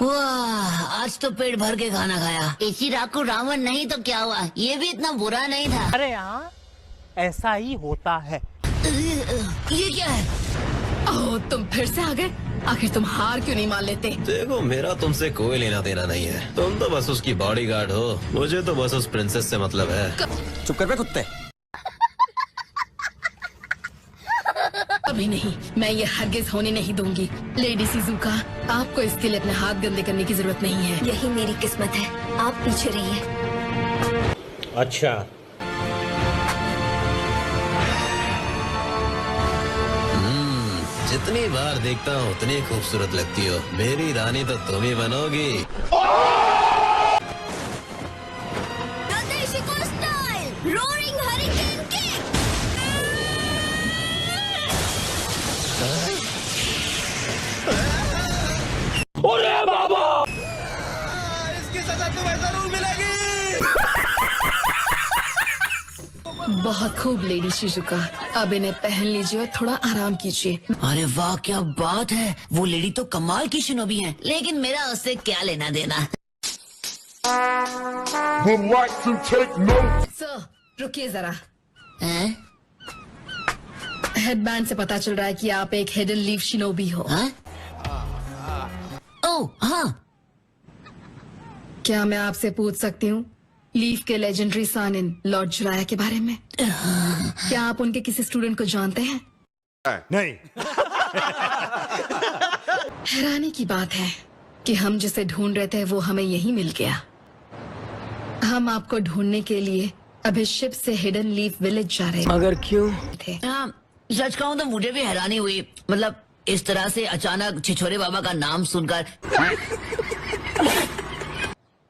वाह, आज तो पेट भर के खाना खाया। इसी राकू रावण नहीं तो क्या हुआ, ये भी इतना बुरा नहीं था। अरे हाँ, ऐसा ही होता है। ये क्या है? ओह, तुम फिर से आ गए। आखिर तुम हार क्यों नहीं मान लेते? देखो, मेरा तुमसे कोई लेना देना नहीं है। तुम तो बस उसकी बॉडीगार्ड हो, मुझे तो बस उस प्रिंसेस से मतलब है। चुप कर बे कुत्ते। अभी नहीं, मैं ये हरगिज होने नहीं दूंगी। लेडी शिजुका, आपको इसके लिए अपने हाथ गंदे करने की जरूरत नहीं है। यही मेरी किस्मत है, आप पीछे रहिए। अच्छा, जितनी बार देखता हूँ उतनी खूबसूरत लगती हो। मेरी रानी तो तुम ही बनोगी। Roaring hurricane kick. इसकी सजा तुम्हें जरूर मिलेगी। बहुत खूब लेडी शिजुका, अब इन्हें पहन लीजिए और थोड़ा आराम कीजिए। अरे वाह, क्या बात है। वो लेडी तो कमाल की शिनोबी है, लेकिन मेरा उससे क्या लेना देना। would like to take note. Sir, रुकिए जरा। हैं? हेडबैंड से पता चल रहा है कि आप एक हिडन लीफ शिनोबी हो। हाँ? ओह हाँ, क्या मैं आपसे पूछ सकती हूँ लीफ के लेजेंडरी सानिन लॉर्ड जिराया के बारे में? क्या आप उनके किसी स्टूडेंट को जानते हैं? नहीं। हैरानी की बात है कि हम जिसे ढूंढ रहे थे वो हमें यहीं मिल गया। हम आपको ढूंढने के लिए अभी शिप से हिडन लीफ विलेज जा रहे मगर क्यों? थे। हाँ, सच कहूँ तो मुझे भी हैरानी हुई। मतलब इस तरह से अचानक छिछोरे बाबा का नाम सुनकर।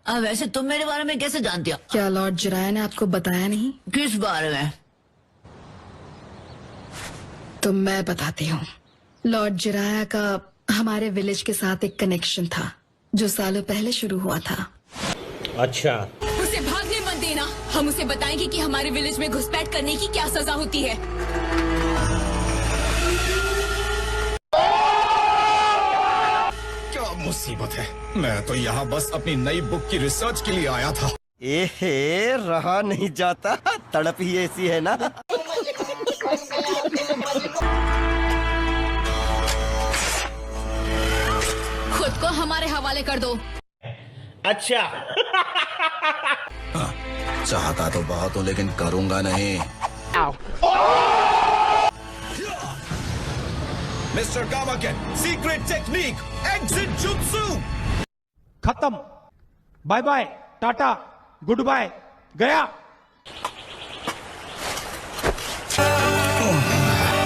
वैसे तुम मेरे बारे में कैसे जानती हो? क्या लॉर्ड जिराया ने आपको बताया नहीं? किस बारे में? तो मैं बताती हूँ। लॉर्ड जिराया का हमारे विलेज के साथ एक कनेक्शन था जो सालों पहले शुरू हुआ था। अच्छा, उसे भागने मत देना, हम उसे बताएंगे कि हमारे विलेज में घुसपैठ करने की क्या सजा होती है। क्या मुसीबत है। मैं तो यहाँ बस अपनी नई बुक की रिसर्च के लिए आया था। एहे, रहा नहीं जाता, तड़प ही ऐसी है ना। खुद को हमारे हवाले कर दो। अच्छा। चाहता तो बहुत हूँ लेकिन करूँगा नहीं। Mister Kamaken, secret technique, exit जुत्सु। खत्म। Bye bye, tata, good bye, गया।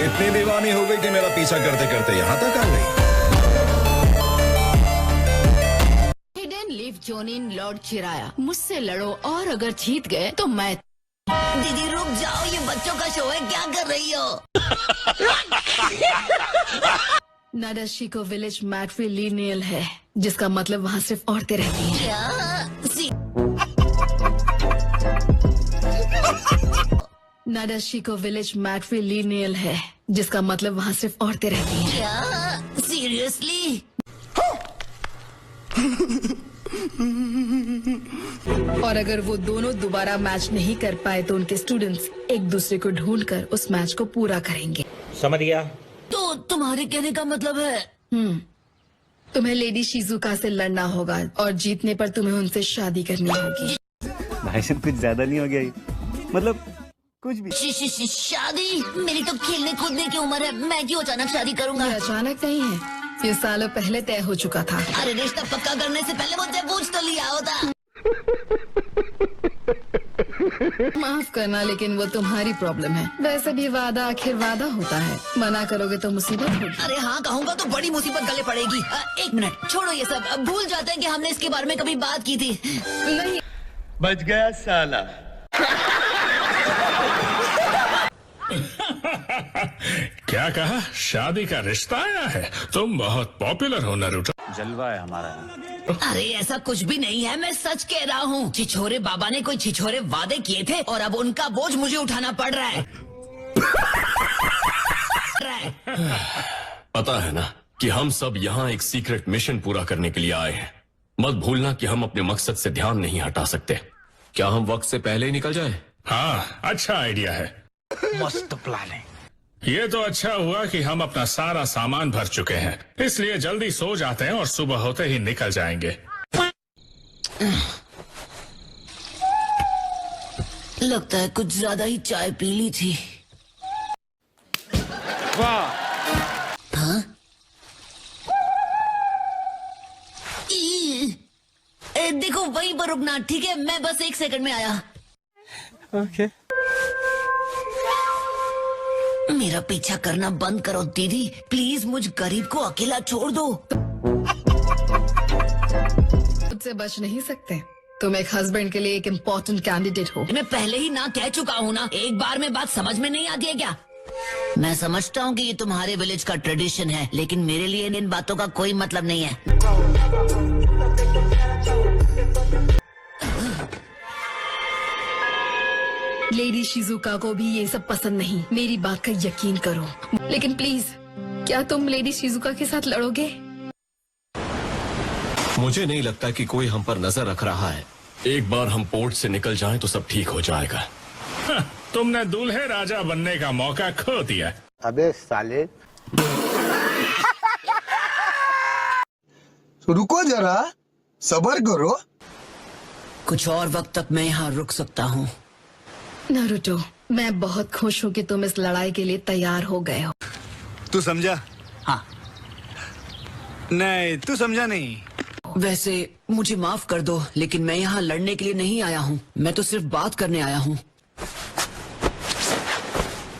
इतनी दीवानी हो गई कि मेरा पीछा करते करते यहाँ तक आ गई। हिडन लीफ जोनिन लॉर्ड चिराया, मुझसे लड़ो और अगर जीत गए तो मैं। दीदी रुक जाओ, ये बच्चों का शो है, क्या कर रही हो? नाडाशिको विलेज मैट्रिलिनियल है, जिसका मतलब वहाँ सिर्फ औरतें रहती हैं। नाडाशिको विलेज मैट्रिलिनियल है, जिसका मतलब वहाँ सिर्फ औरतें रहती हैं। क्या? सीरियसली? और अगर वो दोनों दोबारा मैच नहीं कर पाए तो उनके स्टूडेंट्स एक दूसरे को ढूंढकर उस मैच को पूरा करेंगे। समझ गया। तो तुम्हारे कहने का मतलब है? तुम्हें लेडी शिजुका से लड़ना होगा और जीतने पर तुम्हें उनसे शादी करनी होगी। भाई साहब, कुछ ज्यादा नहीं हो गया ये? मतलब कुछ भी। शादी? मेरी तो खेलने कूदने की उम्र है, मैं क्यों अचानक शादी करूंगा? ये अचानक नहीं है, ये सालों पहले तय हो चुका था। अरे रिश्ता पक्का करने से पहले मुझसे पूछ तो लिया होता। माफ करना, लेकिन वो तुम्हारी प्रॉब्लम है। वैसे भी वादा आखिर वादा होता है, मना करोगे तो मुसीबत होगी। अरे हाँ कहूँगा तो बड़ी मुसीबत गले पड़ेगी। एक मिनट छोड़ो ये सब, अब भूल जाते हैं कि हमने इसके बारे में कभी बात की थी। नहीं, बच गया साला। क्या कहा? शादी का रिश्ता आया है? तुम बहुत पॉपुलर हो नारुतो। जलवा है हमारा। अरे ऐसा कुछ भी नहीं है, मैं सच कह रहा हूँ। छिछोरे बाबा ने कोई छिछोरे वादे किए थे और अब उनका बोझ मुझे उठाना पड़ रहा है। पता है ना कि हम सब यहाँ एक सीक्रेट मिशन पूरा करने के लिए आए हैं। मत भूलना कि हम अपने मकसद से ध्यान नहीं हटा सकते। क्या हम वक्त से पहले ही निकल जाएं? हाँ, अच्छा आइडिया है। मस्त प्लान है। ये तो अच्छा हुआ कि हम अपना सारा सामान भर चुके हैं, इसलिए जल्दी सो जाते हैं और सुबह होते ही निकल जाएंगे। लगता है कुछ ज्यादा ही चाय पी ली थी। वाह। हाँ? देखो वहीं पर रुकना, ठीक है? मैं बस 1 सेकंड में आया। ओके। मेरा पीछा करना बंद करो दीदी, प्लीज मुझ गरीब को अकेला छोड़ दो। मुझसे बच नहीं सकते। तुम एक हस्बैंड के लिए एक इम्पोर्टेंट कैंडिडेट हो। मैं पहले ही ना कह चुका हूँ ना, एक बार में बात समझ में नहीं आती है क्या? मैं समझता हूँ कि ये तुम्हारे विलेज का ट्रेडिशन है, लेकिन मेरे लिए इन बातों का कोई मतलब नहीं है। लेडी शिजुका को भी ये सब पसंद नहीं, मेरी बात का यकीन करो। लेकिन प्लीज, क्या तुम लेडी शिजुका के साथ लड़ोगे? मुझे नहीं लगता कि कोई हम पर नजर रख रहा है। एक बार हम पोर्ट से निकल जाएं तो सब ठीक हो जाएगा। हाँ, तुमने दूल्हे राजा बनने का मौका खो दिया। अबे साले। रुको जरा, सब्र करो। कुछ और वक्त तक मैं यहाँ रुक सकता हूँ। नारुतो, मैं बहुत खुश हूँ कि तुम इस लड़ाई के लिए तैयार हो गए हो। तू समझा? हाँ। नहीं, तू समझा नहीं। वैसे मुझे माफ कर दो, लेकिन मैं यहाँ लड़ने के लिए नहीं आया हूँ। मैं तो सिर्फ बात करने आया हूँ।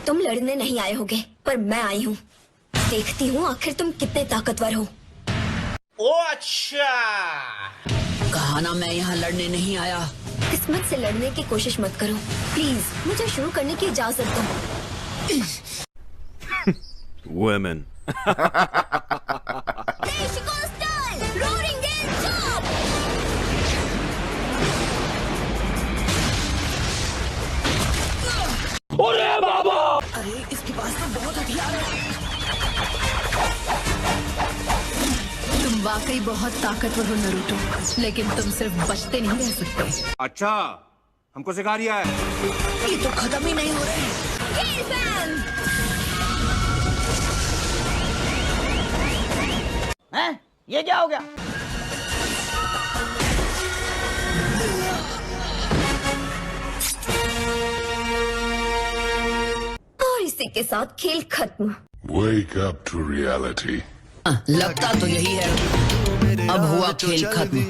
तुम लड़ने नहीं आए होगे, पर मैं आई हूँ। देखती हूँ आखिर तुम कितने ताकतवर हो। ओ अच्छा। कहा ना मैं यहाँ लड़ने नहीं आया। किस्मत से लड़ने की कोशिश मत करो प्लीज। मुझे शुरू करने की इजाजत दो। Women. अरे बाबा! अरे इसके पास तो बहुत हथियार है। तुम वाकई बहुत ताकतवर हो नारुतो, लेकिन तुम सिर्फ बचते नहीं रह सकते। अच्छा, हमको सिखा रिया है। ये तो खत्म ही नहीं हो रहे हैं। हैं? ये क्या हो गया? और इसी के साथ खेल खत्म। Wake up to reality. लगता तो यही है। अब हुआ खेल खत्म।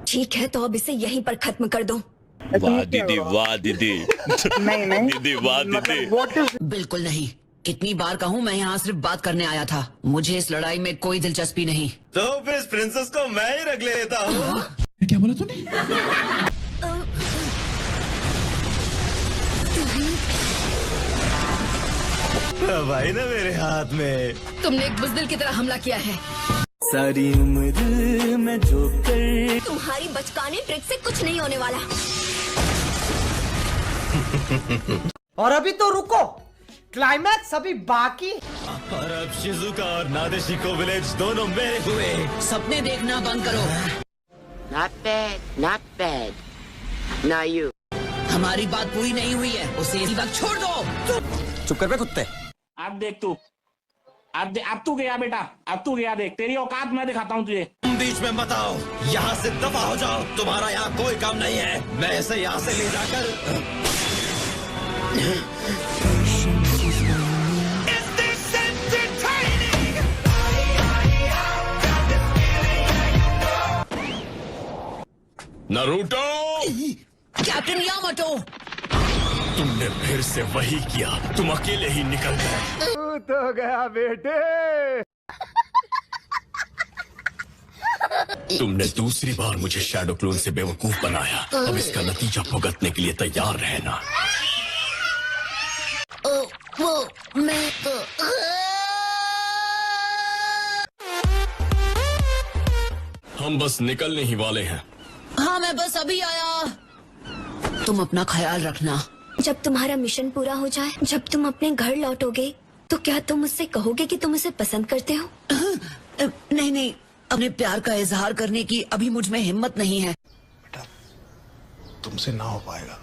ठीक है, तो अब इसे यहीं पर खत्म कर दो। वाह दीदी, वाह दीदी। नहीं दीदी, वाह दीदी। बिल्कुल नहीं। कितनी बार कहूँ, मैं यहाँ सिर्फ बात करने आया था। मुझे इस लड़ाई में कोई दिलचस्पी नहीं। तो फिर इस प्रिंसेस को मैं ही रख लेता हूँ। क्या बोला तूने? भाई ना मेरे हाथ में। तुमने एक बुज़दिल की तरह हमला किया है। सारी उम्र में जो कर। तुम्हारी बचकाने ट्रिक से कुछ नहीं होने वाला। और अभी तो रुको, क्लाइमैक्स अभी बाकी। और अब शिजुका और नादेशिको विलेज दोनों मेरे हुए। सपने देखना बंद करो। Not bad, not bad. Now you. हमारी बात पूरी नहीं हुई है, उसे इसी वक्त छोड़ दो। चुप कर बे कुत्ते। अब देख तू, अब तू गया बेटा, अब तू गया। देख, तेरी औकात मैं दिखाता हूँ तुझे। तुम बीच में मत आओ, यहाँ से दफा हो जाओ। तुम्हारा यहाँ कोई काम नहीं है। मैं इसे यहाँ से ले जाकर नारुतो। कैप्टन यामाटो, तुमने फिर से वही किया। तुम अकेले ही निकल गए। तो गया बेटे। तुमने दूसरी बार मुझे शैडो क्लोन से बेवकूफ बनाया। अब इसका नतीजा भुगतने के लिए तैयार रहना। मैं तो हम बस निकलने ही वाले हैं। हाँ, मैं बस अभी आया। तुम अपना ख्याल रखना। जब तुम्हारा मिशन पूरा हो जाए, जब तुम अपने घर लौटोगे, तो क्या तुम मुझसे कहोगे कि तुम उसे पसंद करते हो? नहीं नहीं, अपने प्यार का इजहार करने की अभी मुझ में हिम्मत नहीं है। तुमसे ना हो पाएगा।